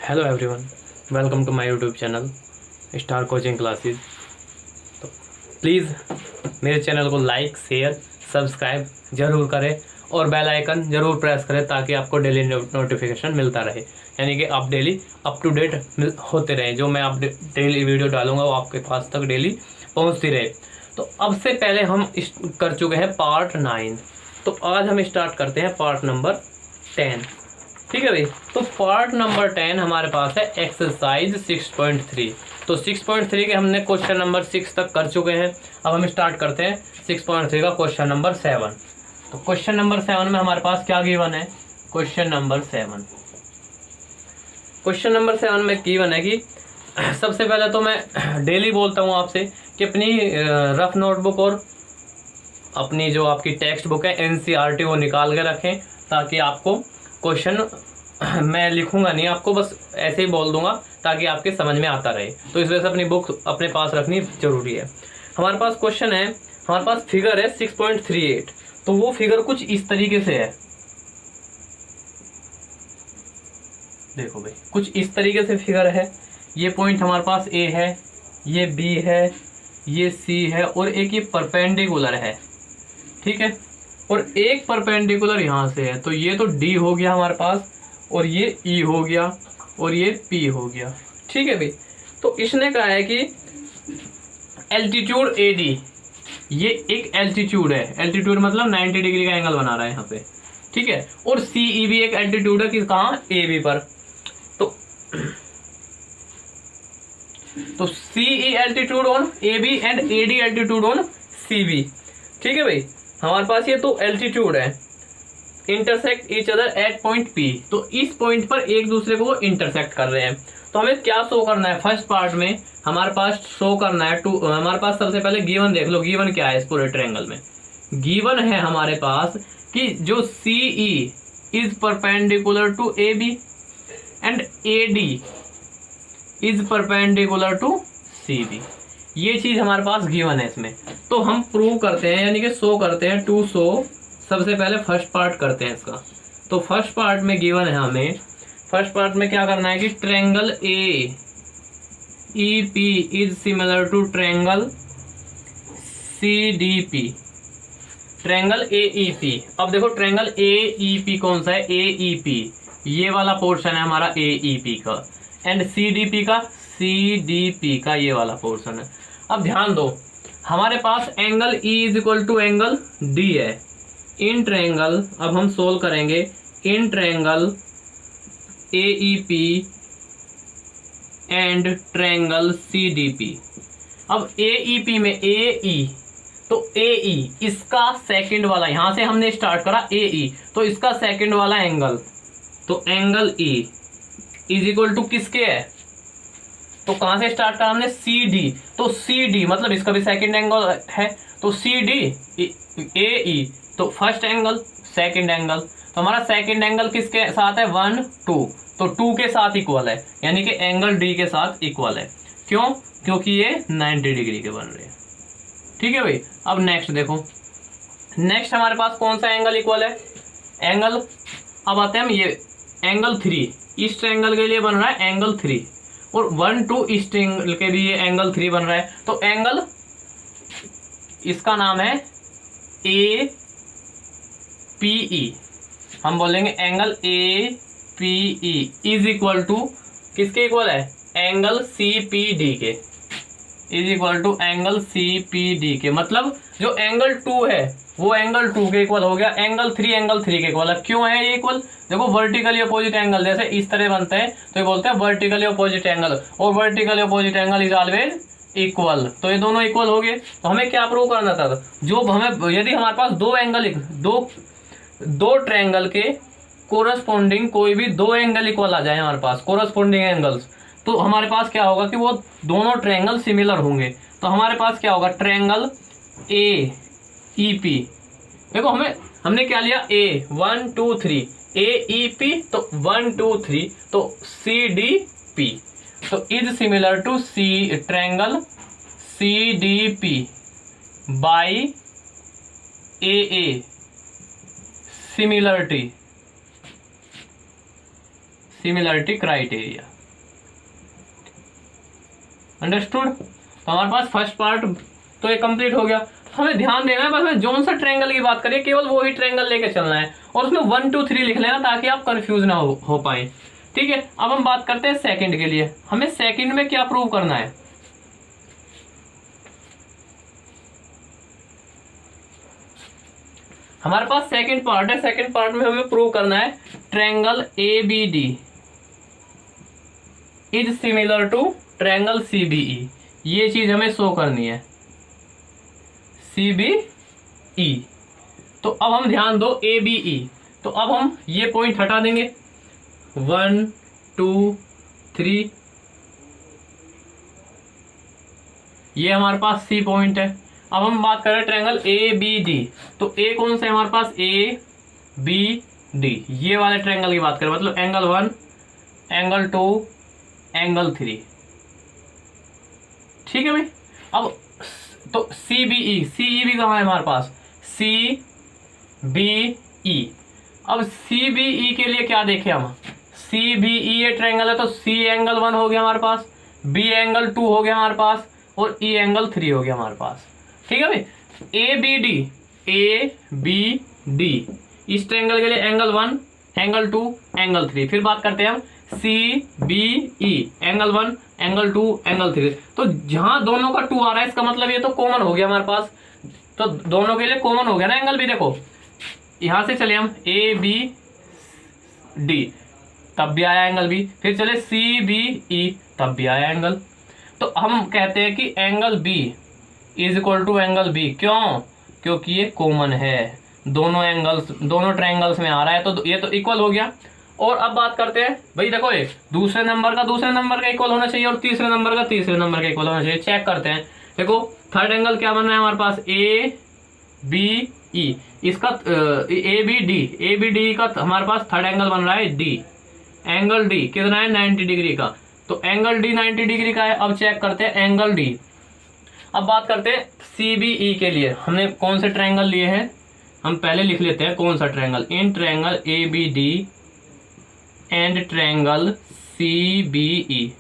Hello everyone, welcome to my YouTube channel star coaching classes. तो please मेरे चैनल को लाइक शेयर सब्सक्राइब ज़रूर करें और बेल आइकन ज़रूर प्रेस करें ताकि आपको डेली नोटिफिकेशन मिलता रहे, यानी कि आप डेली अप टू डेट होते रहें। जो मैं आप डेली वीडियो डालूंगा वो आपके पास तक डेली पहुंचती रहे। तो अब से पहले हम कर चुके हैं पार्ट 9, तो आज हम स्टार्ट करते हैं पार्ट नंबर 10। ठीक है भाई, तो पार्ट नंबर 10 हमारे पास है एक्सरसाइज 6.3। तो 6.3 के हमने क्वेश्चन नंबर 6 तक कर चुके हैं। अब हम स्टार्ट करते हैं 6.3 का क्वेश्चन नंबर 7। तो क्वेश्चन नंबर 7 में हमारे पास क्या गिवन है? क्वेश्चन नंबर 7 में गिवन है कि सबसे पहले तो मैं डेली बोलता हूँ आपसे कि अपनी रफ नोटबुक और अपनी जो आपकी टेक्स्ट बुक है एनसीईआरटी वो निकाल के रखें, ताकि आपको क्वेश्चन मैं लिखूंगा नहीं, आपको बस ऐसे ही बोल दूंगा ताकि आपके समझ में आता रहे। तो इस वजह से अपनी बुक अपने पास रखनी जरूरी है। हमारे पास क्वेश्चन है, हमारे पास फिगर है 6.38। तो वो फिगर कुछ इस तरीके से है, देखो भाई कुछ इस तरीके से फिगर है। ये पॉइंट हमारे पास ए है, ये बी है, ये सी है और एक ये परपेंडिकुलर है। ठीक है, और एक परपेंडिकुलर यहाँ से है। तो ये तो डी हो गया हमारे पास, और ये ई हो गया, और ये पी हो गया। ठीक है भाई, तो इसने कहा है कि एल्टीट्यूड ए डी, ये एक एल्टीट्यूड है। एल्टीट्यूड मतलब 90 डिग्री का एंगल बना रहा है यहाँ पे। ठीक है, और सी ई भी एक एल्टीट्यूड है कि कहाँ? ए बी पर। तो C E altitude on A B and A D altitude on C B. ठीक है भाई, हमारे पास ये तो एल्टीट्यूड है, intersect each other at point P. तो इस पॉइंट पर एक दूसरे को इंटरसेक्ट कर रहे हैं। तो हमें क्या शो करना है? फर्स्ट पार्ट में हमारे पास शो करना है हमारे पास सबसे पहले गिवन देख लो। गिवन क्या है इस पूरे ट्रायंगल में? गिवन है हमारे पास कि जो C E is perpendicular to A B and A D is perpendicular to C B. ये चीज हमारे पास गिवन है इसमें। तो हम प्रूव करते हैं, यानी कि शो करते हैं। टू शो, सबसे पहले फर्स्ट पार्ट करते हैं इसका। तो फर्स्ट पार्ट में गिवन है हमें, फर्स्ट पार्ट में क्या करना है कि triangle A E P is similar to triangle C D P. Triangle A E P, अब देखो ट्रायंगल ए ई पी कौन सा है? ए ई पी, ये वाला पोर्शन है हमारा ए ई पी का, एंड सी डी पी का, सी डी पी का ये वाला पोर्शन है। अब ध्यान दो, हमारे पास angle E is equal to angle D है। इन ट्रायंगल, अब हम सोल्व करेंगे, in triangle AEP and triangle CDP। अब AEP में AE, तो AE इसका सेकंड वाला, यहां से हमने स्टार्ट करा AE, तो इसका सेकंड वाला एंगल, तो angle E is equal to किसके है? तो कहां से स्टार्ट करा हमने? C D. तो सी डी मतलब इसका भी सेकंड एंगल है, तो सी डी ए ई, तो फर्स्ट एंगल सेकंड एंगल। तो हमारा सेकंड एंगल किसके साथ है? 1 2, तो 2 के साथ इक्वल है, यानी कि एंगल डी के साथ इक्वल है। क्यों? क्योंकि ये 90 डिग्री के बन रहे हैं। ठीक है भाई, अब नेक्स्ट देखो, नेक्स्ट हमारे पास कौन सा एंगल इक्वल है? एंगल, अब आते हैं हम ये एंगल 3, इस ट्रायंगल के लिए बन रहा है एंगल 3, और 1 2 इस ट्रायंगल के भी ये एंगल 3 बन रहा है। तो एंगल, इसका नाम है ए पी ई, हम बोलेंगे angle A P E is equal to किसके इक्वल है? एंगल सी पी डी के, is equal to angle C P D के। मतलब जो एंगल 2 है वो एंगल 2 के इक्वल हो गया, एंगल 3 के इक्वल है। क्यों है ये इक्वल? देखो वर्टिकली अपोजिट एंगल जैसे इस तरह बनते हैं तो ये बोलते हैं वर्टिकली अपोजिट एंगल, और vertically opposite angle is always equal. तो ये दोनों इक्वल हो गए। तो हमें क्या प्रूव करना था? जो हमें, यदि हमारे पास दो एंगल, दो ट्रायंगल के कोरस्पोंडिंग कोई भी दो एंगल इक्वल आ जाए हमारे पास, कोरस्पोंडिंग एंगल्स, तो हमारे पास क्या होगा कि वो दोनों ट्रायंगल सिमिलर होंगे। तो हमारे पास क्या होगा? ट्रायंगल ए ई पी, देखो हमने क्या लिया? ए 1 2 3 ए ई पी, तो 1 2 3, तो सी डी पी, तो is similar to C triangle C D P by A similarity criteria. Understood. तो हमारे पास फर्स्ट पार्ट तो ये कंप्लीट हो गया। हमें ध्यान देना है बस, हमें जोन सा ट्रायंगल की बात करिए, केवल वो ही ट्रायंगल लेके चलना है और उसमें 1 2 3 लिख लेना ताकि आप कंफ्यूज ना हो पाए। ठीक है, अब हम बात करते हैं सेकंड के लिए। हमें सेकंड में क्या प्रूव करना है? हमारे पास सेकंड पार्ट है, सेकंड पार्ट में हमें प्रूव करना है triangle ABD is similar to triangle CBE। ये चीज हमें शो करनी है, CBE। तो अब हम ध्यान दो ABE, तो अब हम ये पॉइंट हटा देंगे 1 2 3, ये हमारे पास C पॉइंट है। अब हम बात करें ट्रायंगल ABD, तो A कौन सा है हमारे पास? ABD, ये वाले ट्रायंगल की बात करें, मतलब एंगल 1 एंगल 2 एंगल 3। ठीक है भाई। अब तो CBE भी कहाँ है हमारे पास? CBE। अब CBE के लिए क्या देखें हम? CBE ये ट्रायंगल है तो C एंगल 1 हो गया हमारे पास, B एंगल 2 हो गया हमारे पास और E एंगल 3 हो गया हमारे पास। ठीक है भाई। ABD इस ट्रायंगल के लिए एंगल 1 एंगल 2 एंगल 3। फिर बात करते हैं हम CBE एंगल 1 एंगल 2 एंगल 3। तो जहां दोनों का 2 आ रहा है इसका मतलब ये तो कॉमन हो गया हमारे पास, तो दोनों के लिए कॉमन हो गया ना एंगल भी। देखो यहां से चले हम ABD, तब भी आया एंगल भी। फिर चले CBE, तब भी आया एंगल। तो हम कहते हैं कि angle B is equal to angle B। क्यों? क्योंकि ये कॉमन है, दोनों एंगल्स दोनों ट्रायंगल्स में आ रहा है, तो ये तो इक्वल हो गया। और अब बात करते हैं भाई, देखो ये दूसरे नंबर का इक्वल होना चाहिए और तीसरे नंबर का इक्वल होना चाहिए। चेक करते हैं। देखो थर्ड एंगल क्या बन रहा है हमारे पास? ABE, इसका ABD का हमारे पास थर्ड एंगल बन रहा है D। एंगल D कितना है? 90 डिग्री का। तो एंगल D 90 डिग्री का है। अब चेक करते हैं एंगल D। अब बात करते हैं CBE के लिए हमने कौन से ट्रायंगल लिए हैं, हम पहले लिख लेते हैं कौन सा triangle. In triangle ABD and triangle CBE।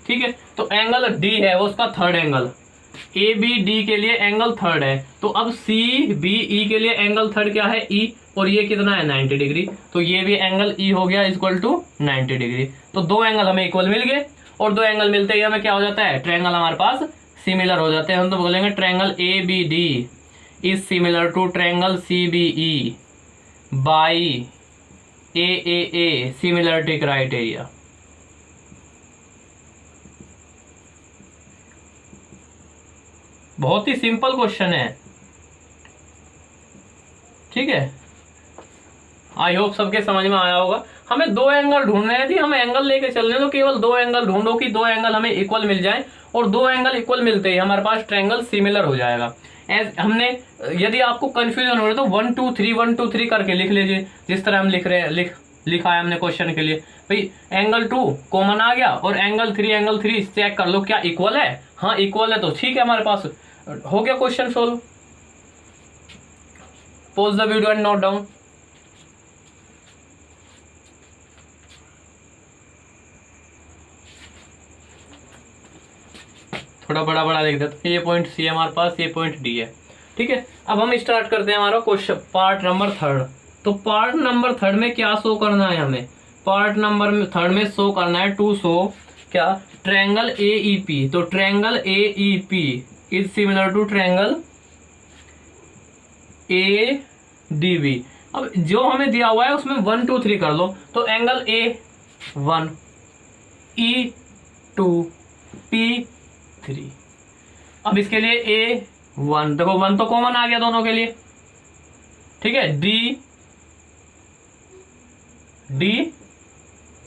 ठीक है, तो एंगल D है वो उसका थर्ड एंगल, ABD के लिए एंगल थर्ड है। तो अब CBE के लिए एंगल थर्ड क्या है? E, और ये कितना है? 90 डिग्री। तो ये भी एंगल E हो गया इक्वल टू 90 डिग्री। तो दो एंगल हमें इक्वल मिल गए, और दो एंगल मिलते ही हमें क्या हो जाता है? ट्रायंगल हमारे पास सिमिलर हो जाते हैं। हम तो बोलेंगे triangle ABD is similar to triangle CBE by AAA similarity criteria. बहुत ही सिंपल क्वेश्चन है। ठीक है, आई होप सबके समझ में आया होगा। हमें दो एंगल ढूंढने हैं, यदि हम एंगल लेके चल रहे हैं तो केवल दो एंगल ढूंढो कि दो एंगल हमें इक्वल मिल जाए, और दो एंगल इक्वल मिलते ही हमारे पास ट्रायंगल सिमिलर हो जाएगा। हमने यदि आपको कंफ्यूजन हो रहा है तो 1 2 3 1 2 3 करके लिख लीजिए, जिस तरह हम लिख रहे हैं लिखा है हमने क्वेश्चन के लिए। भाई एंगल 2 कॉमन आ गया और एंगल 3 चेक कर लो क्या इक्वल है। हाँ इक्वल है तो ठीक है, हमारे पास हो गया question solve. Pause the video and note down. थोड़ा बड़ा बड़ा लिख देते, ये पॉइंट C है हमारे पास, ये पॉइंट D है। ठीक है, अब हम स्टार्ट करते हैं हमारा क्वेश्चन पार्ट नंबर 3। तो पार्ट नंबर 3 में क्या शो करना है हमें? पार्ट नंबर 3 में शो करना है टू शो क्या? Triangle AEP। तो triangle AEP is similar to triangle ADB। अब जो हमें दिया हुआ है उसमें 1 2 3 कर लो, तो एंगल A1 E2 P3। अब इसके लिए A1, देखो 1 तो कॉमन आ गया दोनों के लिए। ठीक है, D2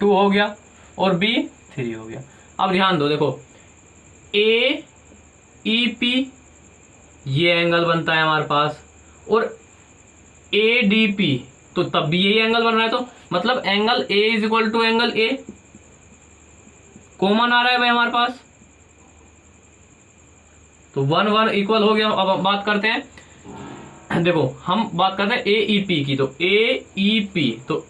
हो गया और B3 हो गया। अब ध्यान दो, देखो AEP ये एंगल बनता है हमारे पास, और ADP तो तब भी यही एंगल बन रहा है। तो मतलब angle A is equal to angle A common आ रहा है भाई हमारे पास, तो 1 1 इक्वल हो गया। अब बात करते हैं, देखो हम बात करते हैं AEP की। तो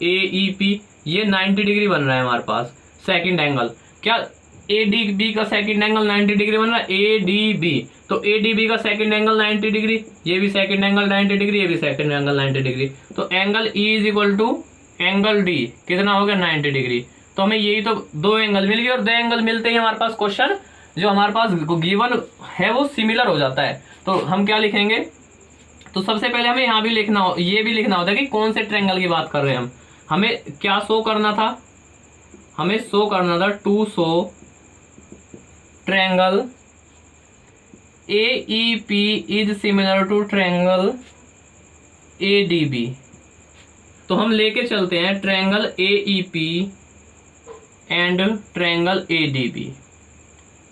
AEP ये 90 डिग्री बन रहा है हमारे पास सेकंड एंगल। क्या ए डी बी का सेकंड एंगल 90 डिग्री बन रहा है, ए डी बी, तो ए डी बी का सेकंड एंगल 90 डिग्री, ये भी सेकंड एंगल 90 डिग्री, ये भी सेकंड एंगल 90 डिग्री, तो angle E is equal to angle D कितना हो गया 90 डिग्री। तो हमें यही तो दो एंगल मिल गए, और दो एंगल मिलते ही हमारे पास क्वेश्चन जो हमारे पास गिवन है वो सिमिलर हो जाता है। तो हम क्या लिखेंगे, तो सबसे पहले हमें यहाँ भी लिखना ये भी लिखना होता है कि कौन से ट्रायंगल की बात कर रहे हैं हम। हमें क्या शो करना था, हमें शो करना था to show triangle AEP is similar to triangle ADB। तो हम लेके चलते हैं triangle AEP and triangle ADB,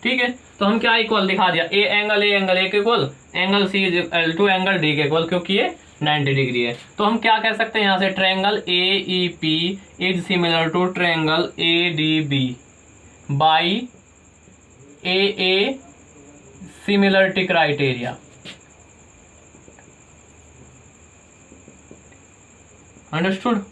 ठीक है। तो हम क्या इक्वल दिखा दिया, ए एंगल ए के equal angle C is equal to angle D के इक्वल, क्योंकि ये 90 डिग्री है। तो हम क्या कह सकते हैं यहाँ से, triangle AEP is similar to triangle ADB by AA similarity criteria. Understood?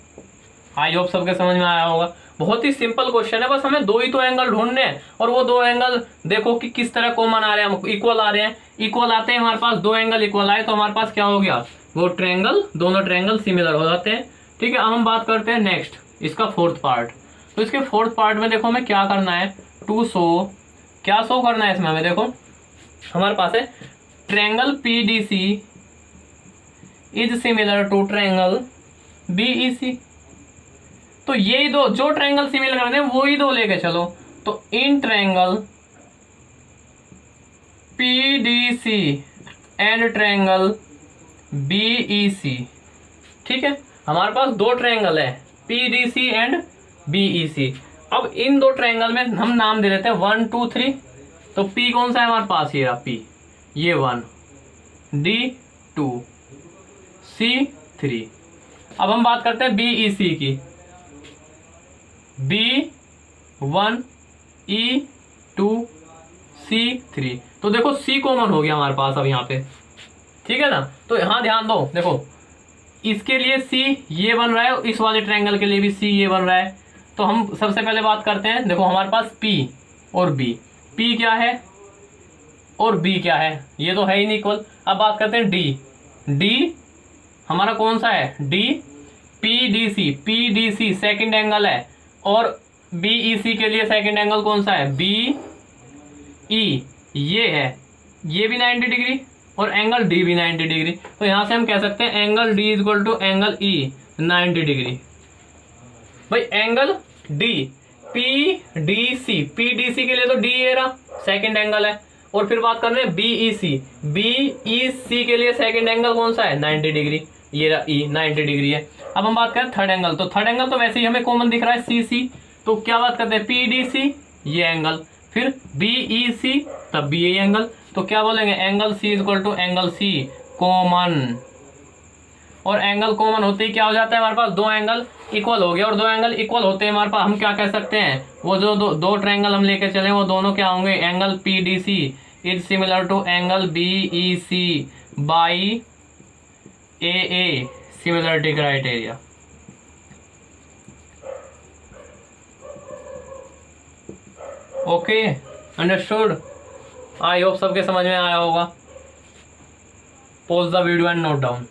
I hope सबके समझ में आया होगा। बहुत ही सिंपल क्वेश्चन है, बस हमें दो ही तो एंगल ढूंढने हैं, और वो दो एंगल देखो कि किस तरह कॉमन आ रहे हैं, इक्वल आ रहे हैं। इक्वल आते हैं हमारे पास, दो एंगल इक्वल आए तो हमारे पास क्या हो गया, वो ट्रायंगल, दोनों ट्रायंगल सिमिलर हो जाते हैं, ठीक है। अब हम बात करते हैं नेक्स्ट, इसका फोर्थ पार्ट। तो इसके फोर्थ पार्ट में देखो हमें क्या करना है, टू शो, क्या शो करना है इसमें हमें, देखो हमारे पास है triangle PDC is similar to triangle BEC। तो यही दो जो ट्रायंगल सिमिलर करते हैं वो ही दो लेके चलो। तो in triangle PDC and triangle BEC, ठीक है। हमारे पास दो ट्रायंगल है PDC एंड BEC। अब इन दो ट्रायंगल में हम नाम दे देते हैं 1 2 3। तो P कौन सा है हमारे पास, ये रहा P, ये 1, D 2, C 3। अब हम बात करते हैं BEC की, B1 E2 C3। तो देखो C कॉमन हो गया हमारे पास अब यहाँ पे, ठीक है ना। तो यहाँ ध्यान दो, देखो इसके लिए C ये बन रहा है, इस वाले ट्रायंगल के लिए भी C ये बन रहा है। तो हम सबसे पहले बात करते हैं, देखो हमारे पास P और B, P क्या है और B क्या है, ये तो है ही नहीं इक्वल। अब बात करते हैं D हमारा कौन सा है, D PDC सेकंड एंगल है, और BEC के लिए सेकंड एंगल कौन सा है, BE, ये है, ये भी 90 डिग्री और एंगल D भी 90 डिग्री। तो यहां से हम कह सकते हैं angle D is equal to angle E 90 degree. भाई एंगल D PDC के लिए तो D ये रहा सेकंड एंगल है, और फिर बात कर रहे हैं BEC के लिए सेकंड एंगल कौन सा है, 90 डिग्री, ये रहा E 90 डिग्री है। अब हम बात करें थर्ड एंगल, तो थर्ड एंगल तो वैसे ही हमें कॉमन दिख रहा है CC। तो क्या बात करते हैं, PDC ये एंगल, फिर BEC तब भी ये एंगल। तो क्या बोलेंगे, angle C is equal to angle C common, और एंगल कॉमन होते ही क्या हो जाता है, हमारे पास दो एंगल इक्वल हो गया, और दो एंगल इक्वल होते हैं हमारे पास हम क्या कह सकते हैं, वो जो दो ट्रायंगल हम लेके चले वो दोनों क्या होंगे, angle PDC is similar to angle BEC by AA similarity criteria. Okay, understood? I hope सबके समझ में आया होगा। Pause the video and note down.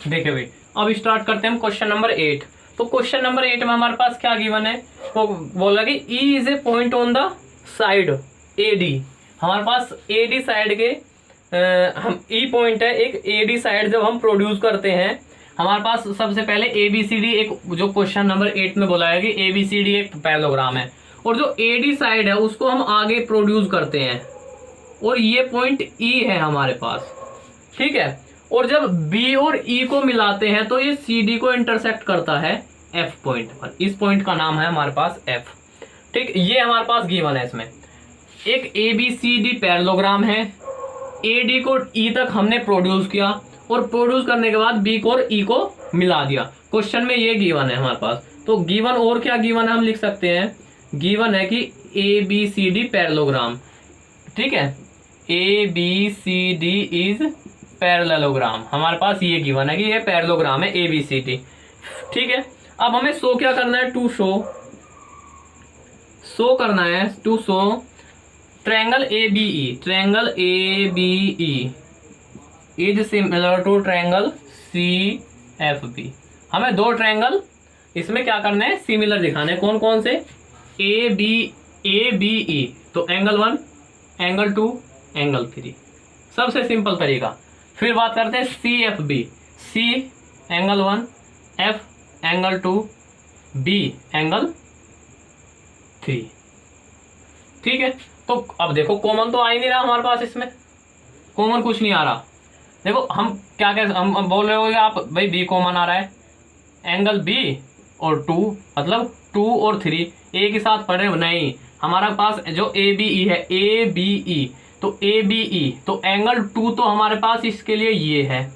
देखिए भाई, अब स्टार्ट करते हैं हम क्वेश्चन नंबर 8। तो क्वेश्चन नंबर 8 में हमारे पास क्या गिवन है, वो बोला कि E is a point on the side AD। हमारे पास AD साइड के हम E पॉइंट है एक, AD साइड जब हम प्रोड्यूस करते हैं, हमारे पास सबसे पहले ABCD एक, जो क्वेश्चन नंबर 8 में बोला है कि ABCD एक पैरेललोग्राम है, और जो AD साइड है उसको हम आगे प्रोड्यूस करते हैं, और ये पॉइंट E है हमारे पास, ठीक है। और जब B और E को मिलाते हैं तो ये CD को इंटरसेक्ट करता है F पॉइंट पर। इस पॉइंट का नाम है हमारे पास F, ठीक। ये हमारे पास गिवन है। इसमें एक ABCD पैरेललोग्राम है, AD को E तक हमने प्रोड्यूस किया, और प्रोड्यूस करने के बाद B को और E को मिला दिया। क्वेश्चन में ये गिवन है हमारे पास। तो गिवन और क्या गिवन है, हम लिख सकते हैं गिवन है कि ABCD पैरेललोग्राम, ठीक है। ABCD इज पैरेललोग्राम, हमारे पास ये गिवन है कि ये पैरेललोग्राम है ABCD, ठीक है। अब हमें शो क्या करना है, टू शो शो करना है, to show triangle ABE, triangle ABE is similar to triangle CFB। हमें दो ट्रायंगल इसमें क्या करना है, सिमिलर दिखाने। कौन कौन से, ABE, तो एंगल 1, एंगल 2, एंगल 3, सबसे सिंपल तरीका। फिर बात करते हैं CFB, C angle 1, F angle 2, B angle 3। ठीक है, तो अब देखो कॉमन तो आ ही नहीं रहा हमारे पास, इसमें कॉमन कुछ नहीं आ रहा। देखो हम क्या कह, हम बोल रहे हो आप भाई B कॉमन आ रहा है, एंगल B और 2, मतलब 2 और 3 एक ही साथ पढ़े नहीं। हमारा पास जो ABE है, ABE, तो ABE तो एंगल 2 तो हमारे पास इसके लिए ये है,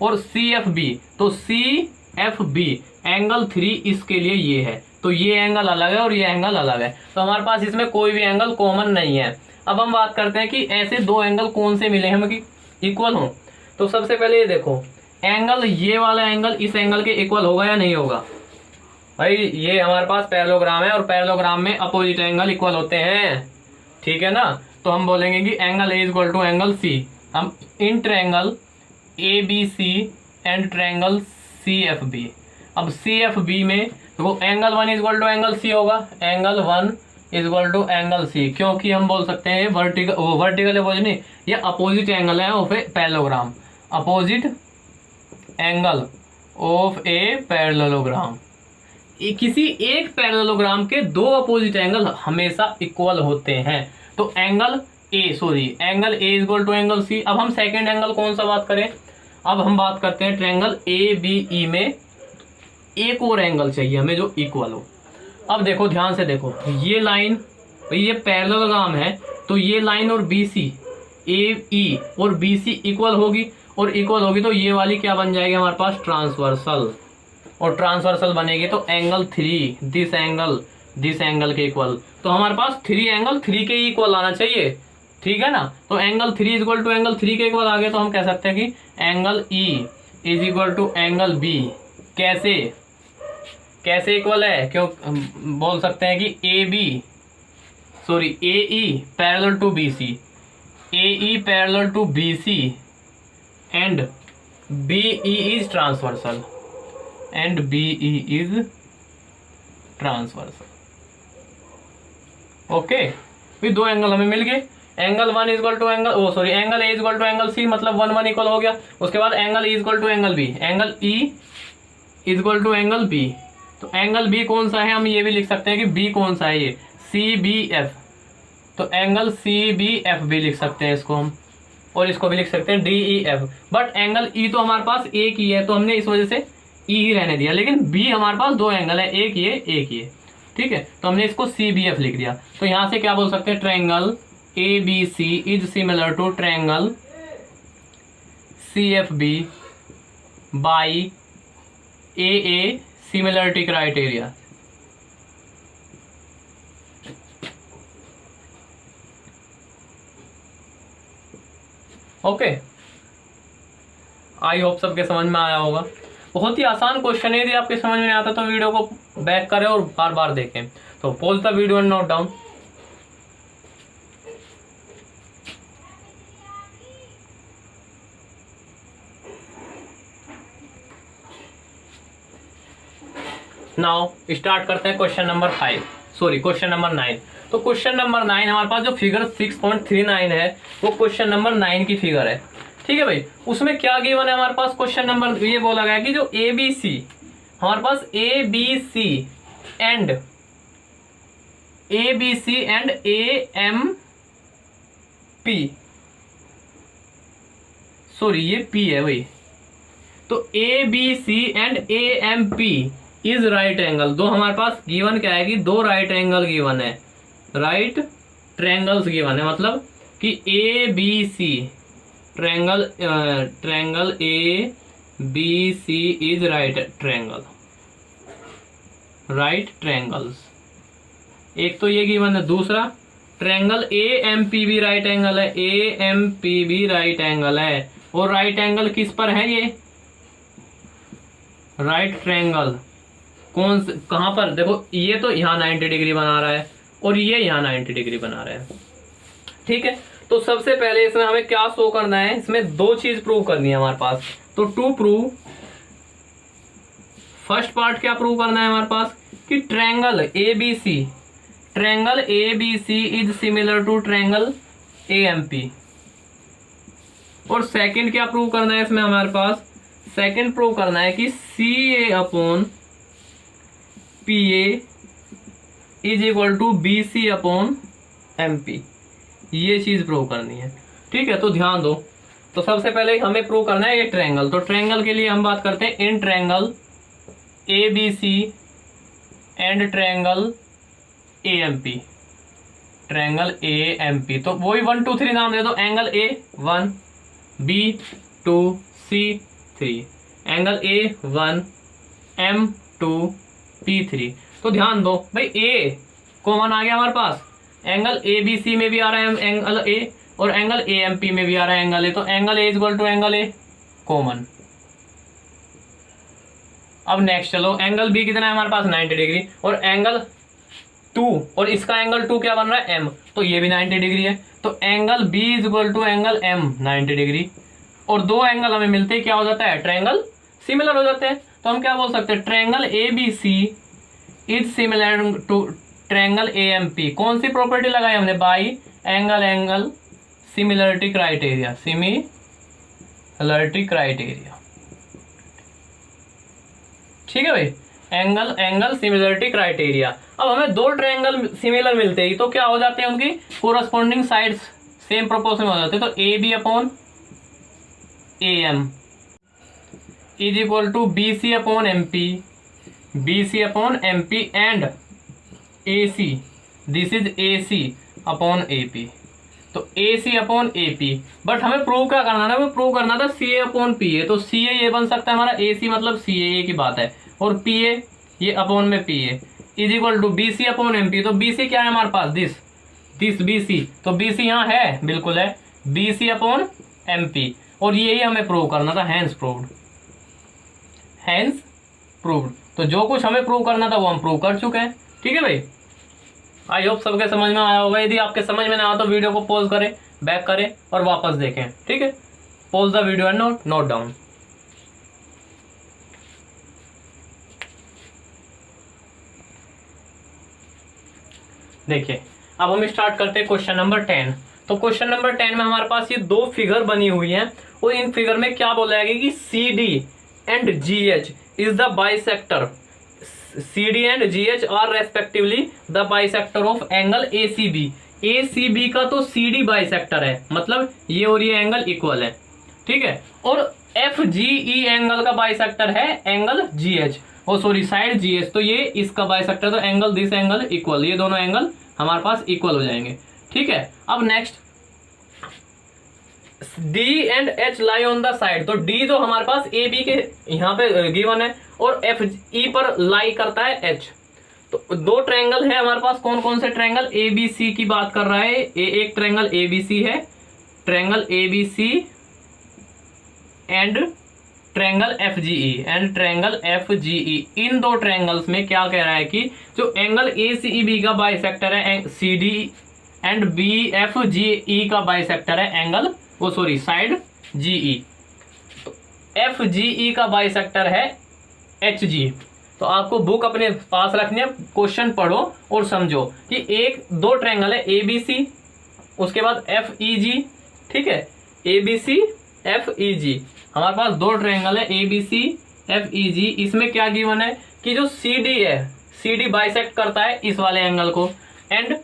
और CFB तो CFB एंगल 3 इसके लिए ये है। तो ये एंगल अलग है और ये एंगल अलग है, तो हमारे पास इसमें कोई भी एंगल कॉमन नहीं है। अब हम बात करते हैं कि ऐसे दो एंगल कौन से मिले हैं कि इक्वल हो। तो सबसे पहले ये देखो, एंगल ये वाला एंगल इस एंगल के इक्वल होगा या नहीं होगा। भाई ये हमारे पास पैरेललोग्राम है और पैरेललोग्राम में अपोजिट एंगल इक्वल होते हैं, ठीक है ना। तो हम बोलेंगे कि angle A equal to angle C। हम इन triangle ABC and triangle CFB। अब CFB में तो angle 1 equal to angle C होगा, angle 1 equal to angle C, क्योंकि हम बोल सकते हैं वर्टिकल अपोजिट नहीं, ये अपोजिट एंगल है of a parallelogram, opposite angle of a parallelogram. किसी एक पैरेललोग्राम के दो अपोजिट एंगल हमेशा इक्वल होते हैं। तो angle A equal to angle C। अब हम सेकंड एंगल कौन सा बात करें, अब हम बात करते हैं ट्रायंगल ABE में एक और एंगल चाहिए हमें जो इक्वल हो। अब देखो ध्यान से देखो, ये लाइन, ये पैरेललोग्राम है, तो ये लाइन और BC, AE और BC इक्वल होगी, और इक्वल होगी तो ये वाली क्या बन जाएगी हमारे पास, ट्रांसवर्सल, और ट्रांसवर्सल बनेगी तो एंगल 3 दिस एंगल के इक्वल। तो हमारे पास 3 एंगल 3 के इक्वल आना चाहिए, ठीक है ना। तो एंगल 3 इक्वल टू एंगल 3 के इक्वल आ गए, तो हम कह सकते हैं कि angle E is equal to angle B। कैसे इक्वल है, क्यों बोल सकते हैं कि AE parallel to BC, AE parallel to BC and BE is transversal, and BE is transversal. Okay, फिर दो एंगल हमें मिल गए। Angle 1 equal to angle angle A equal to angle C, मतलब 1 1 इक्वल हो गया। उसके बाद angle E equal to angle B, angle E equal to angle B। तो एंगल B कौन सा है, हम ये भी लिख सकते हैं कि B कौन सा है, ये CBF, तो एंगल CBF भी लिख सकते हैं इसको हम, और इसको भी लिख सकते हैं DEF। बट एंगल E तो हमारे पास एक ही है, तो हमने इस वजह से E ही रहने दिया, लेकिन B हमारे पास दो एंगल है, एक ये, ठीक है। तो हमने इसको CBF लिख दिया। तो यहां से क्या बोल सकते हैं, triangle ABC is similar to triangle CFB by AA similarity criteria. Okay, I hope सबके समझ में आया होगा। बहुत ही आसान क्वेश्चन है, यदि आपके समझ में नहीं आता तो वीडियो को बैक करें और बार बार देखें। तो pause the video and note down. Now start करते हैं क्वेश्चन नंबर 9। तो क्वेश्चन नंबर 9 हमारे पास जो फिगर 6.39 है वो क्वेश्चन नंबर 9 की फिगर है, ठीक है भाई। उसमें क्या गिवन है हमारे पास, क्वेश्चन नंबर ये बोला गया कि जो ABC हमारे पास ABC एंड AMP, ये P है भाई। तो ABC and AMP is right angle. दो हमारे पास गिवन क्या है कि दो राइट एंगल गिवन है, राइट ट्रायंगल्स गिवन है, मतलब कि ABC triangle ABC is right triangles. एक तो ये गिवन है, दूसरा ट्रायंगल AMP भी राइट एंगल है, AMP भी राइट एंगल है। और राइट एंगल किस पर है, ये राइट ट्रायंगल कहाँ पर, देखो ये तो यहाँ 90 डिग्री बना रहा है और ये यहाँ 90 डिग्री बना रहे हैं। ठीक है, तो सबसे पहले इसमें हमें क्या शो करना है, इसमें दो चीज प्रूव करनी है हमारे पास। तो टू प्रूव, फर्स्ट पार्ट क्या प्रूव करना है हमारे पास कि triangle ABC is similar to triangle AMP। और सेकंड क्या प्रूव करना है इसमें हमारे पास, सेकंड प्रूव करना है कि CA upon PA is equal to BC upon MP। ये चीज प्रूव करनी है। ठीक है, तो ध्यान दो। तो सबसे पहले हमें प्रूव करना है ये ट्रायंगल। तो ट्रायंगल के लिए हम बात करते हैं इन triangle ABC and triangle AMP, triangle AMP। तो वही 1 2 3 नाम दे दो। Angle A1 B2 C3, angle A1 M2 P3। तो ध्यान दो भाई, A कॉमन आ गया हमारे पास, एंगल ABC में भी आ रहा है एंगल A और एंगल AMP में भी आ रहा है एंगल A। तो angle A equal to angle A common. अब नेक्स्ट चलो, एंगल B कितना है हमारे पास 90 डिग्री, और एंगल 2 और इसका एंगल 2 क्या बन रहा है M, तो ये भी 90 डिग्री है। तो angle B is equal to angle M 90 degree. और दो एंगल हमें मिलते ही क्या हो जाता है, ट्रायंगल सिमिलर हो जाते हैं। तो हम क्या बोल सकते हैं, triangle ABC is similar to triangle AMP। कौन सी प्रॉपर्टी लगाई हमने, by angle similarity criteria, similarity criteria. ठीक है भाई, एंगल सिमिलरिटी क्राइटेरिया। अब हमें दो ट्रायंगल सिमिलर मिलते ही तो क्या हो जाते हैं, उनकी कोरस्पॉन्डिंग साइड्स सेम प्रोपोर्शन हो जाते हैं। तो AB upon AM is equal to BC upon MP and AC, this is AC upon AP। तो AC अपॉन AP, बट हमें प्रूव क्या करना था, हमें प्रूव करना था CA अपॉन PA। तो CA ये बन सकता है हमारा, AC मतलब CA की बात है, और PA ये अपॉन में PA is equal to BC upon MP। तो BC क्या है हमारे पास, दिस BC। तो BC यहाँ है, बिल्कुल है, BC अपॉन MP। और यही हमें प्रूव करना था, हैंस प्रूव्ड। तो जो कुछ हमें प्रूव करना था वो हम प्रूव कर चुके हैं। ठीक है भाई, आई होप सबके समझ में आया होगा। यदि आपके समझ में ना आया तो वीडियो को पॉज करें, बैक करें और वापस देखें। ठीक है, pause the video and note down. देखिए, अब हम स्टार्ट करते हैं क्वेश्चन नंबर 10। तो क्वेश्चन नंबर 10 में हमारे पास ये दो फिगर बनी हुई हैं, और इन फिगर में क्या बोला है कि CD and GH is the bisector. CD and GH are respectively the bisector of angle ACB। ACB का तो CD बाइसेक्टर है, मतलब ये और ये एंगल इक्वल है। ठीक है, और FGE एंगल का बाइसेक्टर है एंगल GH, ओ सॉरी साइड GH। तो ये इसका बाइसेक्टर, तो एंगल दिस एंगल इक्वल, ये दोनों एंगल हमारे पास इक्वल हो जाएंगे। ठीक है, अब next D and H lie on the side. तो D जो हमारे पास AB के यहाँ पे गिवन है, और FE पर लाई करता है H। तो दो ट्रायंगल है हमारे पास, कौन कौन से ट्रायंगल, ABC की बात कर रहा है। एक ट्रायंगल ABC है, triangle ABC and triangle FGE। इन दो ट्रायंगल्स में क्या कह रहा है कि जो एंगल ACB का बाइसेक्टर है CD एंड FGE का बाइसेक्टर है एंगल, वो सॉरी साइड GE। तो FGE का बाइसेक्टर है HG। तो आपको बुक अपने पास रखनी है, क्वेश्चन पढ़ो और समझो कि दो ट्रायंगल है ABC, उसके बाद FEG। ठीक है, ABC FEG, हमारे पास दो ट्रायंगल है ABC FEG। इसमें क्या गिवन है कि जो CD है, CD बाइसेक्ट करता है इस वाले एंगल को, एंड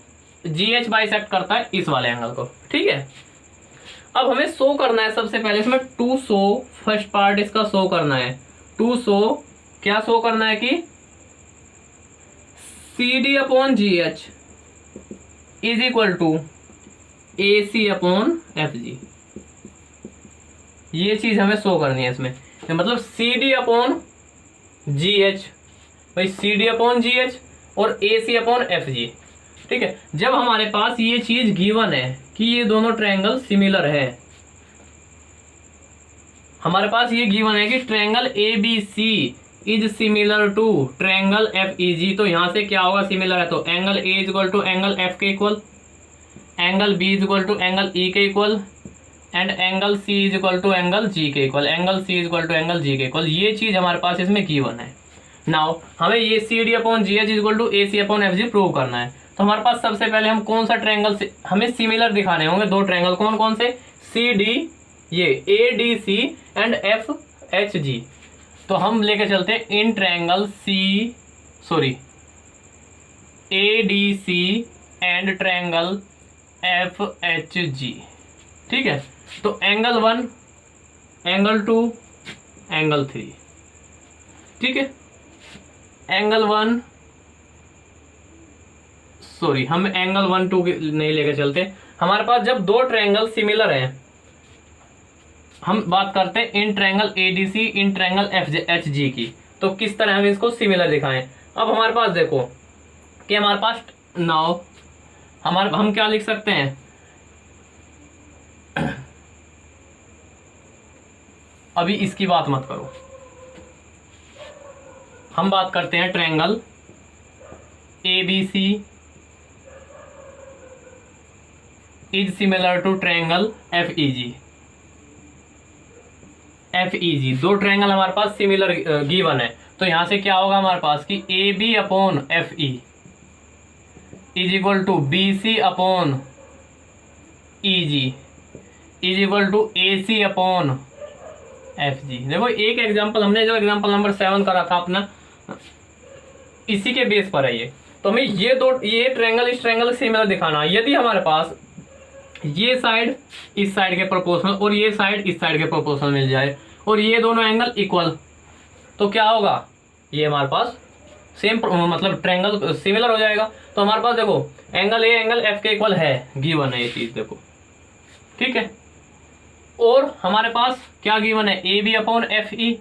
GH बाइसेक्ट करता है इस वाले एंगल को। ठीक है, अब हमें शो करना है सबसे पहले इसमें टू शो, फर्स्ट पार्ट इसका शो करना है। टू शो क्या शो करना है कि CD upon GH is equal to AC upon FG। ये चीज हमें शो करनी है इसमें, मतलब CD अपॉन GH, भाई CD अपॉन GH और AC अपॉन FG। ठीक है, जब हमारे पास ये चीज गिवन है कि ये दोनों ट्रायंगल सिमिलर है, हमारे पास ये गिवन है कि triangle ABC is similar to triangle F E G. तो यहाँ से क्या होगा, सिमिलर है तो angle A is equal to angle F के equal, angle B is equal to angle E के equal, and angle C is equal to angle G के equal, angle C is equal to angle G के equal. ये चीज हमारे पास इसमें given है। Now हमें ये C D upon G H is equal to A C upon F G prove करना है। तो हमारे पास सबसे पहले हम कौन सा ट्रायंगल से हमें सिमिलर दिखाने होंगे, दो ट्रायंगल कौन कौन से, सी डी, ये A D C and F H G. तो हम लेके चलते हैं इन triangle A D C and triangle F H G. ठीक है, तो एंगल 1, एंगल 2, एंगल 3। ठीक है, एंगल 1 हम एंगल 1 2 नहीं लेके चलते। हमारे पास जब दो ट्रायंगल सिमिलर हैं, हम बात करते हैं इन triangle ADC, in triangle H G की, तो किस तरह हम इसको सिमिलर दिखाएं। अब हमारे पास देखो कि हमारे पास नाउ हम क्या लिख सकते हैं, अभी इसकी बात मत करो, हम बात करते हैं triangle A B C is similar to triangle F E G. F E G दो ट्रायंगल हमारे पास सिमिलर गिवन है। तो यहां से क्या होगा हमारे पास कि A B upon F E is equal to B C upon E G is equal to A C upon F G. देखो एक एग्जांपल हमने जो एग्जांपल नंबर 7 करा था अपना, इसी के बेस पर है ये। तो हमें ये ट्रायंगल इस ट्रायंगल सिमिलर दिखाना है। यदि हमारे पास ये साइड इस साइड के प्रोपोर्शनल और ये साइड इस साइड के प्रोपोर्शनल मिल जाए और ये दोनों एंगल इक्वल, तो क्या होगा, ये हमारे पास सेम मतलब ट्रायंगल सिमिलर हो जाएगा। तो हमारे पास देखो एंगल ए एंगल एफ के इक्वल है, गिवन है ये चीज देखो। ठीक है, और हमारे पास क्या गिवन है, A B upon F E.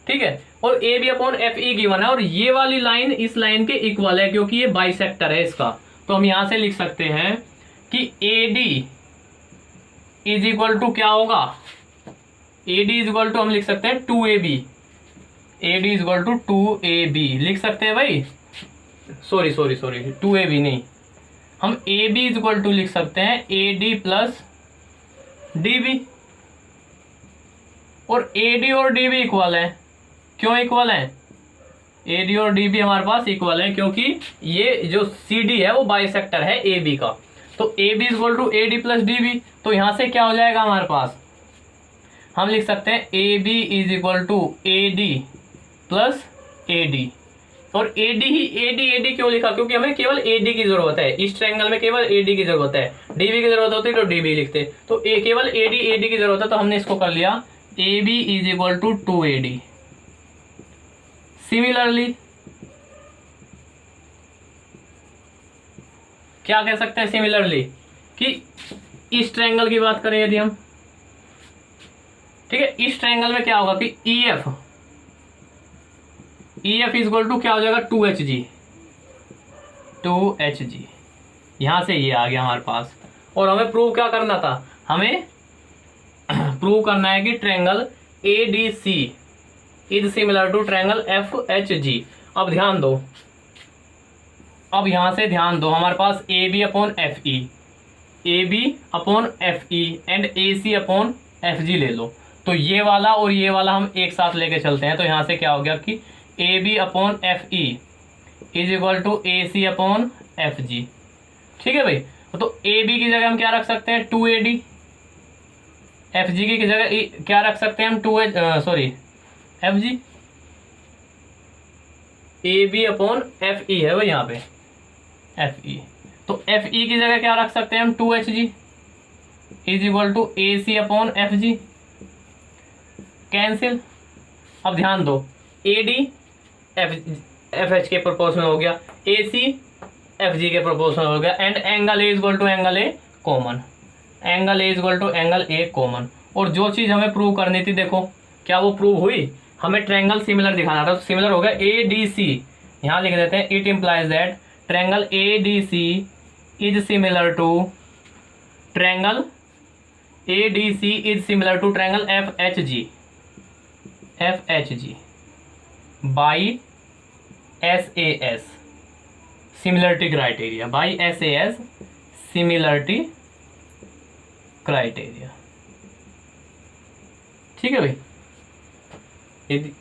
ठीक है, और A B upon F E given है और ये वाली लाइन इस लाइन के इक्वल है क्योंकि ये बाइसेक्टर है इसका। तो हम यहां से लिख सकते हैं कि A D is equal to क्या होगा, A D is equal to हम लिख सकते हैं 2ab, A D is equal to 2ab लिख सकते हैं भाई, सॉरी 2ab नहीं, हम A B is equal to लिख सकते हैं A D plus D B. और ए डी और डी बी इक्वल है, क्यों इक्वल है, ए डी और डी बी हमारे पास इक्वल है क्योंकि ये जो सी डी है वो बाइसेक्टर है ए बी का। तो A B is equal to A D plus D B. तो यहां से क्या हो जाएगा हमारे पास, हम लिख सकते हैं A B is equal to A D plus A D. और ए डी क्यों लिखा, क्योंकि हमें केवल ए डी की जरूरत है, इस ट्रायंगल में केवल ए डी की जरूरत है, डी बी की जरूरत होती तो डी बी लिखते। तो केवल ए डी की जरूरत है, तो हमने इसको कर लिया A B is equal to 2ad। Similarly क्या कह सकते हैं, सिमिलरली कि इस ट्रायंगल की बात करें यदि हम, ठीक है, इस ट्रायंगल में क्या होगा कि E F is equal to क्या हो जाएगा 2hg। यहां से ये आ गया हमारे पास। और हमें प्रूव क्या करना था, हमें प्रूव करना है कि triangle A D C is similar to triangle F H G. अब ध्यान दो, अब यहां से ध्यान दो, हमारे पास A B upon F E and A C upon F G ले लो। तो ये वाला और ये वाला हम एक साथ लेके चलते हैं। तो यहां से क्या हो गया कि A B upon F E is equal to A C upon F G. ठीक है भाई, तो ए बी की जगह हम क्या रख सकते हैं 2ad, एफ जी की जगह क्या रख सकते हैं हम F G, A B upon F E है भाई यहाँ पे एफ ई। तो एफ ई की जगह क्या रख सकते हैं हम 2hg is equal to A C upon F G. Cancel. अब ध्यान दो, ए डी एफ एच के प्रोपोर्शनल हो गया, ए सी एफ जी के प्रोपोर्शनल हो गया, and angle A equal to angle A common, angle A equal to angle A common. और जो चीज हमें प्रूव करनी थी, देखो क्या वो प्रूव हुई, हमें ट्रायंगल सिमिलर दिखाना था, तो सिमिलर हो गया ए डी सी। यहां लिख देते हैं it implies that triangle A D C is similar to triangle A D C is similar to triangle F H G. By SAS similarity criteria, by SAS similarity criteria. ठीक है भाई, यदि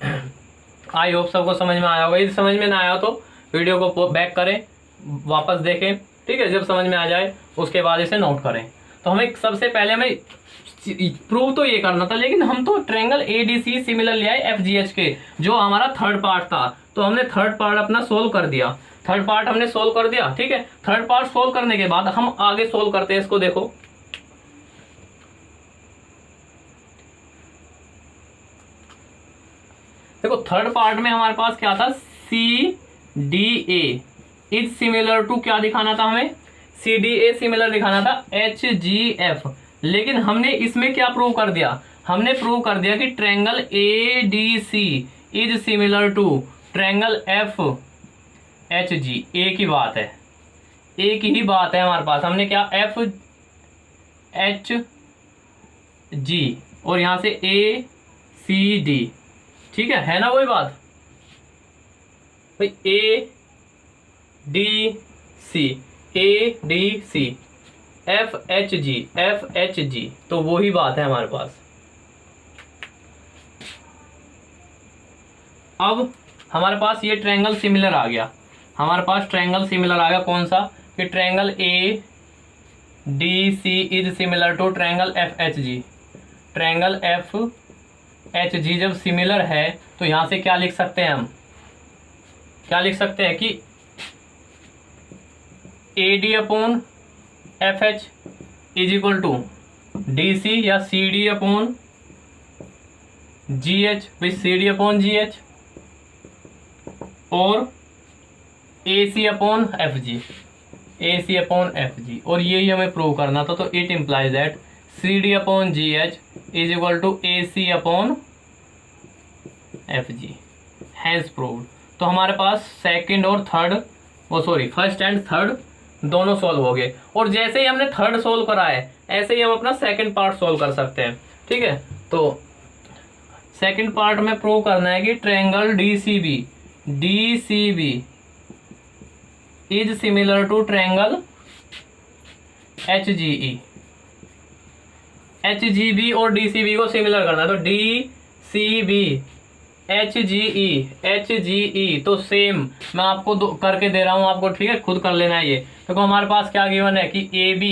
आई होप सबको समझ में आया होगा। यदि समझ में ना आया तो वीडियो को बैक करें, वापस देखें, ठीक है। जब समझ में आ जाए उसके बाद इसे नोट करें। तो हमें सबसे पहले हमें प्रूव तो ये करना था, लेकिन हम तो ट्रायंगल ADC सिमिलर ले आए FGH के, जो हमारा थर्ड पार्ट था। तो हमने थर्ड पार्ट अपना सोल्व कर दिया, थर्ड पार्ट हमने सोल्व कर दिया, ठीक है। थर्ड पार्ट सोल्व करने के बाद हम आगे सोल्व करते हैं इसको। देखो थर्ड पार्ट में हमारे पास क्या था, CDA इज सिमिलर टू, क्या दिखाना था हमें, CDA सिमिलर दिखाना था HGF। लेकिन हमने इसमें क्या प्रूव कर दिया, हमने प्रूव कर दिया कि triangle ADC is similar to triangle FHG। एक ही बात है, एक ही बात है हमारे पास। हमने क्या, FHG और यहां से ACD, ठीक है ना वही बात भाई, ADC FHG, तो वही बात है हमारे पास। अब हमारे पास ये ट्रायंगल सिमिलर आ गया, हमारे पास ट्रायंगल सिमिलर आ गया। कौन सा, कि triangle ADC is similar to triangle FHG। Triangle FHG जब सिमिलर है तो यहां से क्या लिख सकते हैं हम, क्या लिख सकते हैं कि AD upon FH is equal to DC या CD अपॉन GH, भाई CD अपॉन GH और AC upon FG, AC upon FG। और यही हमें प्रूव करना था। तो it implies that CD upon GH is equal to AC upon FG, has proved. तो हमारे पास सेकंड और थर्ड, फर्स्ट एंड थर्ड दोनों सॉल्व हो गए। और जैसे ही हमने थर्ड सॉल्व करा है, ऐसे ही हम अपना सेकंड पार्ट सॉल्व कर सकते हैं, ठीक है। तो सेकंड पार्ट में प्रूव करना है कि triangle DCB is similar to triangle HGB और DCB को सिमिलर करना है। तो DCB HGE तो सेम मैं आपको करके दे रहा हूं आपको, ठीक है, खुद कर लेना है ये। देखो हमारे पास क्या गिवन है कि AB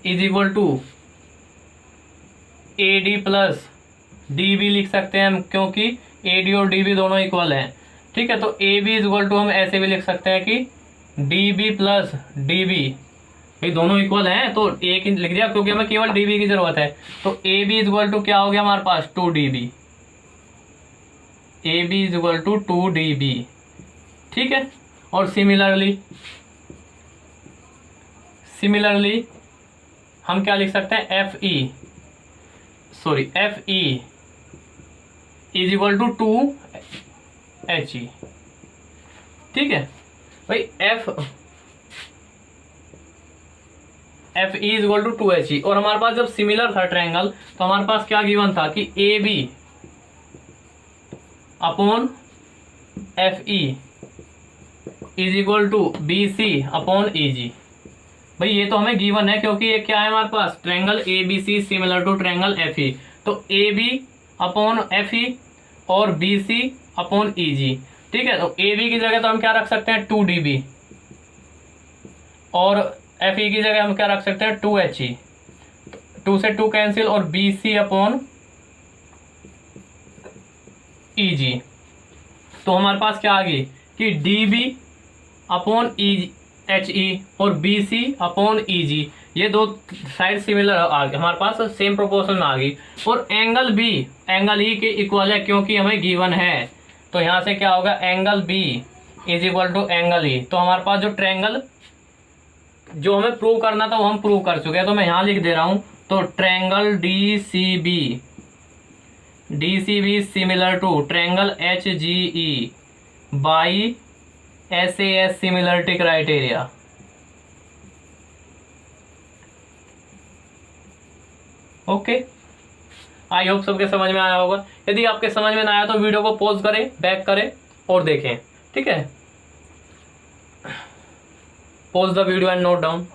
is equal to AD plus DB लिख सकते हैं हम, क्योंकि AD और DB दोनों इक्वल हैं, ठीक है। तो AB इज इक्वल टू हम ऐसे भी लिख सकते हैं कि DB प्लस DB, ये दोनों इक्वल हैं तो एक ही लिख दिया, क्योंकि हमें केवल DB की जरूरत है। तो AB इज इक्वल टू क्या हो गया हमारे पास, 2DB, AB is equal to 2DB, ठीक है। और सिमिलरली हम क्या लिख सकते हैं, FE is equal to 2HE, ठीक है भाई। FE is equal to 2HE। और हमारे पास जब सिमिलर था ट्रायंगल, तो हमारे पास क्या गिवन था कि AB upon FE is equal to BC upon EG। भाई ये तो हमें गिवन है, क्योंकि ये क्या है हमारे पास, triangle ABC similar to triangle FE। तो AB अपॉन FE और BC अपॉन EG, ठीक है। तो AB की जगह तो हम क्या रख सकते हैं, 2DB, और FE की जगह हम क्या रख सकते हैं, 2HE, 2 से 2 कैंसिल, और BC अपॉन EG। तो हमारे पास क्या आ गई कि DB अपॉन HE और BC अपॉन EG, ये दो साइड सिमिलर आ गई हमारे पास, सेम प्रोपोर्शन में आ गई। और एंगल B एंगल E के इक्वल है, क्योंकि हमें गिवन है। तो यहाँ से क्या होगा, angle B is equal to angle E। तो हमारे पास जो ट्रायंगल जो हमें प्रूव करना था वो हम प्रूव कर चुके हैं। तो मैं यहाँ लिख दे रहा हूँ, तो triangle DCB similar to triangle HGE by SAS similarity criteria. Okay, I hope सबके समझ में आया होगा। यदि आपके समझ में ना आया तो वीडियो को पॉज करें, बैक करें, और देखें, ठीक है। Pause the video and note down.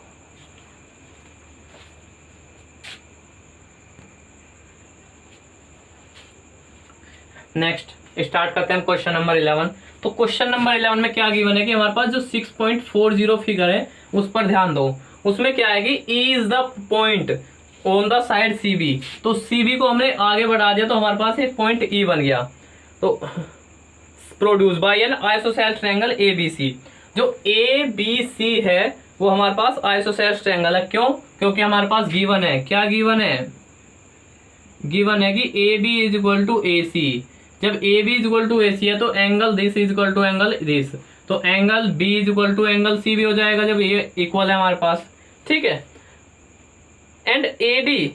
Next start करते हैं क्वेश्चन नंबर 11। तो क्वेश्चन नंबर 11 में क्या गिवन है कि हमारे पास जो 6.40 फिगर है उस पर ध्यान दो। उसमें क्या है कि E is the point on the side C B. तो सी बी को हमने आगे बढ़ा दिया तो हमारे पास एक पॉइंट ई बन गया। तो produce by an isosceles triangle A B C. जो ए बी सी है वो हमारे पास आइसोसेलेस ट्रायंगल है। क्यों? क्योंकि हमारे पास गिवन है, क्या गिवन है? गिवन है कि A B is equal to A C. जब A B is equal to A C है तो angle this is equal to angle this, तो angle B is equal to angle C भी हो जाएगा जब ये इक्वल है हमारे पास, ठीक है। एंड ए डी,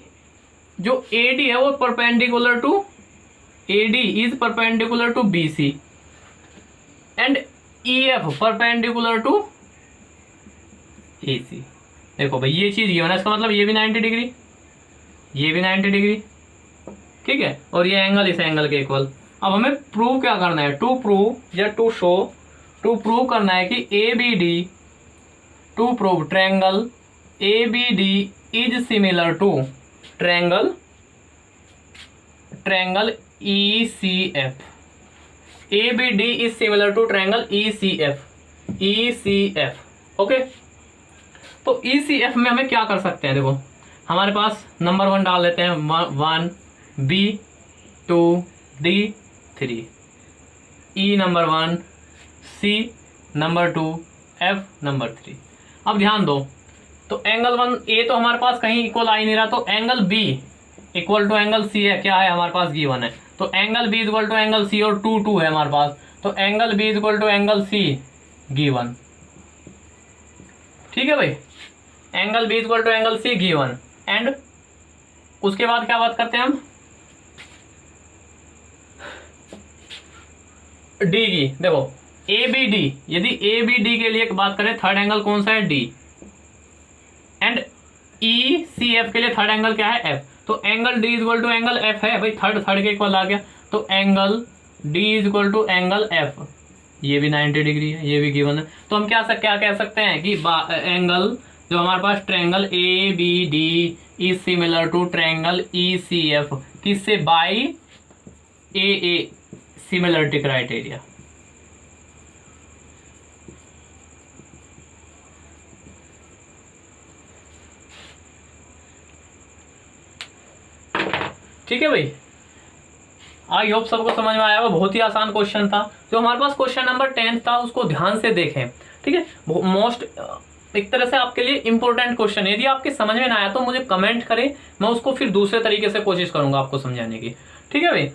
जो ए डी है वो perpendicular to, A D is perpendicular to B C. And E F perpendicular to A C. देखो भाई ये चीज गिवन है, इसका मतलब ये भी 90 डिग्री, ये भी 90 डिग्री, ठीक है, और ये एंगल इस एंगल के इक्वल। अब हमें प्रूव क्या करना है? टू प्रूव या टू शो, टू प्रूव करना है कि A B D, to prove triangle A B D is similar to triangle E C F. A B D is similar to triangle E C F, E C F, okay. तो E C F में हमें क्या कर सकते हैं? देखो हमारे पास number 1 डाल लेते हैं, 1 B 2 D 3, E number 1, C number 2, F number 3। अब ध्यान दो, तो एंगल 1 ए तो हमारे पास कहीं इक्वल आ ही नहीं रहा, तो angle B equal to angle C है, क्या है हमारे पास? गिवन है। तो angle B equal to angle C और 2 2 है हमारे पास, तो angle B equal to angle C given, ठीक है भाई। Angle B equal to angle C given. And उसके बाद क्या बात करते हैं हम? डी की। देखो ए बी डी, यदि ए बी डी के लिए बात करें, थर्ड एंगल कौन सा है? D. And E C F के लिए थर्ड एंगल क्या है? एफ। तो angle D is equal to angle F है भाई, थर्ड के इक्वल आ गया, तो angle D is equal to angle F, ये भी 90 डिग्री है, ये भी गिवन है। तो हम क्या कह सकते हैं कि एंगल जो हमारे पास triangle A B D is similar to triangle E C F, किससे? By A similarity criteria. ठीक है भाई, आई होप सबको समझ में आया होगा। बहुत ही आसान क्वेश्चन था। जो हमारे पास क्वेश्चन नंबर 10 था उसको ध्यान से देखें, ठीक है। मोस्ट एक तरह से आपके लिए इंपॉर्टेंट क्वेश्चन है। यदि आपके समझ में ना आया तो मुझे कमेंट करें, मैं उसको फिर दूसरे तरीके से कोशिश करूंगा आपको समझाने की, ठीक है भाई।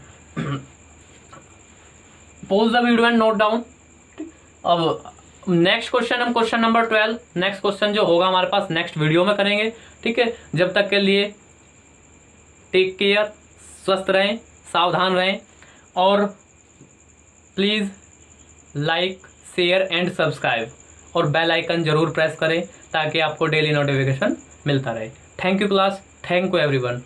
Pause the video and note down. अब नेक्स्ट क्वेश्चन, हम क्वेश्चन नंबर 12, नेक्स्ट क्वेश्चन जो होगा हमारे पास नेक्स्ट वीडियो में करेंगे, ठीक है। जब तक के लिए टेक केयर, स्वस्थ रहें, सावधान रहें, और please like share and subscribe और बेल आइकन जरूर प्रेस करें ताकि आपको डेली नोटिफिकेशन मिलता रहे। Thank you class, thank you everyone.